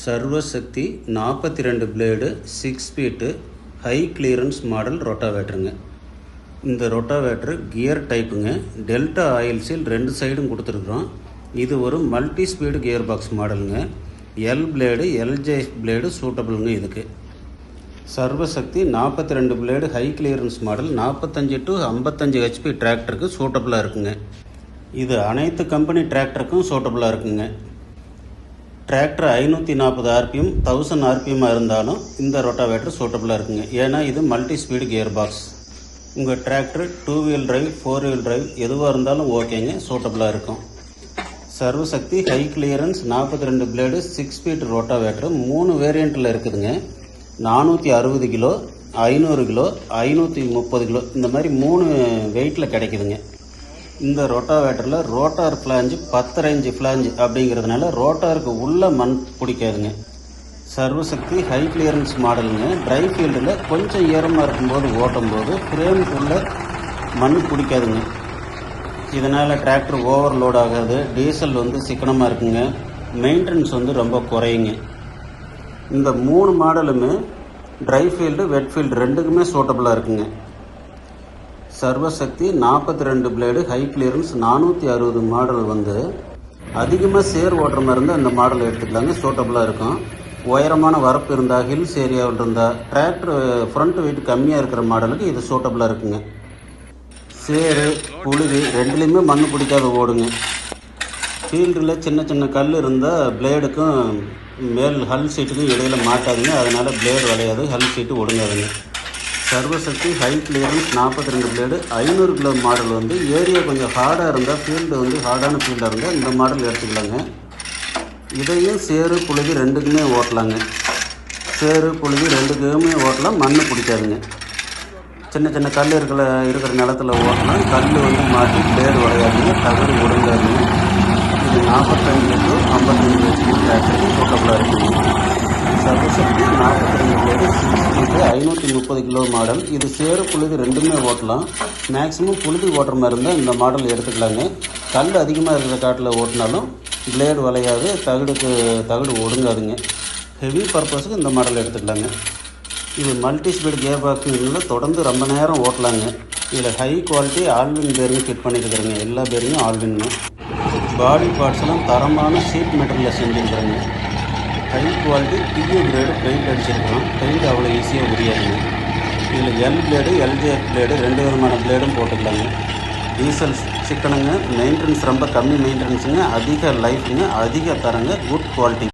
சர்வசக்தி 42 blade 6 feet high clearance model ரொட்டாவேட்டருங்க. இந்த rotavator gear டைப்புங்க. டெல்டா ஆயில் சீல் 2 சைடும் கொடுத்துருக்குறோம். இது ஒரு மல்டி ஸ்பீடு கியர் பாக்ஸ் மாடலுங்க. எல் பிளேடு எல்ஜே பிளேடு சூட்டபிளுங்க. இதுக்கு Sarvashakti 42 blade high clearance model 45 to 55 HP டிராக்டருக்கு சூட்டபிளாக இருக்குங்க. இது அனைத்து கம்பெனி டிராக்டருக்கும் சூட்டபிளாக இருக்குங்க. டிராக்டர் 540 ஆர்பிஎம் 1000 ஆர்பிஎம்மாக இருந்தாலும் இந்த ரொட்டாவேட்டர் சூட்டபிளாக இருக்குங்க. ஏன்னா இது மல்டி ஸ்பீடு கியர் பாக்ஸ். உங்கள் tractor 2 wheel drive 4 wheel drive எதுவாக இருந்தாலும் ஓகேங்க, சூட்டபிளாக இருக்கும். Sarvashakti high clearance 42 blade 6 feet rotavator 3 வேரியண்ட்டில் இருக்குதுங்க. 460 கிலோ, 500 கிலோ, 530 கிலோ இந்த மாதிரி 3 வெயிட்டில் கிடைக்குதுங்க. இந்த ரொட்டாவேட்டரில் ரோட்டார் ஃப்ளாஞ்சு 10 இன்ச்சு ஃப்ளாஞ்சு அப்படிங்கிறதுனால ரோட்டாருக்கு உள்ள மண் பிடிக்காதுங்க. சர்வசக்தி ஹை கிளியரன்ஸ் மாடலுங்க. ட்ரை ஃபீல்டில் கொஞ்சம் ஈரமாக இருக்கும்போது ஓட்டும்போது ஃப்ரேமுக்குள்ளே மண் பிடிக்காதுங்க. இதனால் டிராக்டர் ஓவர்லோட் ஆகாது. டீசல் சிக்கனமாக இருக்குங்க. மெயின்டெனன்ஸ் ரொம்ப குறையுங்க. இந்த 3 மாடலுமே ட்ரை ஃபீல்டு வெட் ஃபீல்டு ரெண்டுக்குமே சூட்டபிளாக இருக்குங்க. சர்வசக்தி 42 பிளேடு ஹை கிளியரன்ஸ் 460 மாடல் அதிகமாக சேர் ஓட்டுற மாதிரி இருந்தால் இந்த மாடல் எடுத்துக்கலாங்க, சூட்டபிளாக இருக்கும். உயரமான வரப்பு இருந்தால், ஹில்ஸ் ஏரியாவில் இருந்தால், டிராக்டர் ஃப்ரண்ட் வெயிட் கம்மியாக இருக்கிற மாடலுக்கு இது சூட்டபிளாக இருக்குங்க. சேரு புழுதி ரெண்டுலேயுமே மண் பிடிக்காத ஓடுங்க. ஃபீல்டில் சின்ன சின்ன கல் இருந்தால் பிளேடுக்கும் மேல் ஹல் சீட்டுக்கும் இடையில் மாட்டாதுங்க. அதனால் பிளேடு வளையாது, ஹல் சீட்டு ஒடுங்காதுங்க. Sarvashakti high clearance 42 blade 500 kilo model area கொஞ்சம் ஹார்டாக இருந்தால், ஃபீல்டு ஹார்டான ஃபீல்டாக இருந்தால் இந்த மாடல் எடுத்துக்கலாங்க. இதையும் சேரு புழுதி ரெண்டுக்குமே ஓட்டலாங்க. சேரு புழுதி ரெண்டுக்குமே ஓட்டலாம், மண் பிடிக்காதுங்க. சின்ன சின்ன கல் இருக்கிற நிலத்தில் ஓட்டலாம். கல் மாட்டி பிளேடு வளையாதுங்க, தகடு ஒடுங்காதுங்க. இது 45 to 55 ஹெச்பி டிராக்டருக்கு சூட்டபிளாக இருக்குங்க. சர்வசக்தி 42 பிளேடு 6 ஃபீட்டு 530 கிலோ மாடல். இது சேரு புழுதி ரெண்டுமே ஓட்டலாம். மேக்ஸிமம் புழுதி ஓட்டுற மாதிரி இருந்தால் இந்த மாடல் எடுத்துக்கலாங்க. கல் அதிகமாக இருக்கிற காட்டில் ஓட்டினாலும் பிளேடு வளையாது, தகடு ஒடுங்காதுங்க. ஹெவி பர்பஸுக்கு இந்த மாடல் எடுத்துக்கலாங்க. இது மல்டி ஸ்பீடு கியர் பாக்ஸுங்கிறதுல தொடர்ந்து ரொம்ப நேரம் ஓட்டலாங்க. இதில் high quality Alvin bearing fit பண்ணியிருக்கிறேங்க. எல்லா பேரிங்கும் ஆல்வின்னு. பாடி பார்ட்ஸ்லாம் தரமான சீட் மெட்டீரியலில் செஞ்சுருக்குறேங்க. High quality dew grade paint அடிச்சிருக்கிறோம். பெயிண்ட் அவ்வளோ ஈஸியாக உரியாதுங்க. இதில் எல் பிளேடு எல்ஜேஎஃப் பிளேடு 2 விதமான பிளேடும் போட்டுக்கலாங்க. டீசல் சிக்கனுங்க. மெயின்டெனன்ஸ் ரொம்ப கம்மி மெயின்டெனன்ஸுங்க. அதிக லைஃபுங்க, அதிக தரங்க, குட் குவாலிட்டி.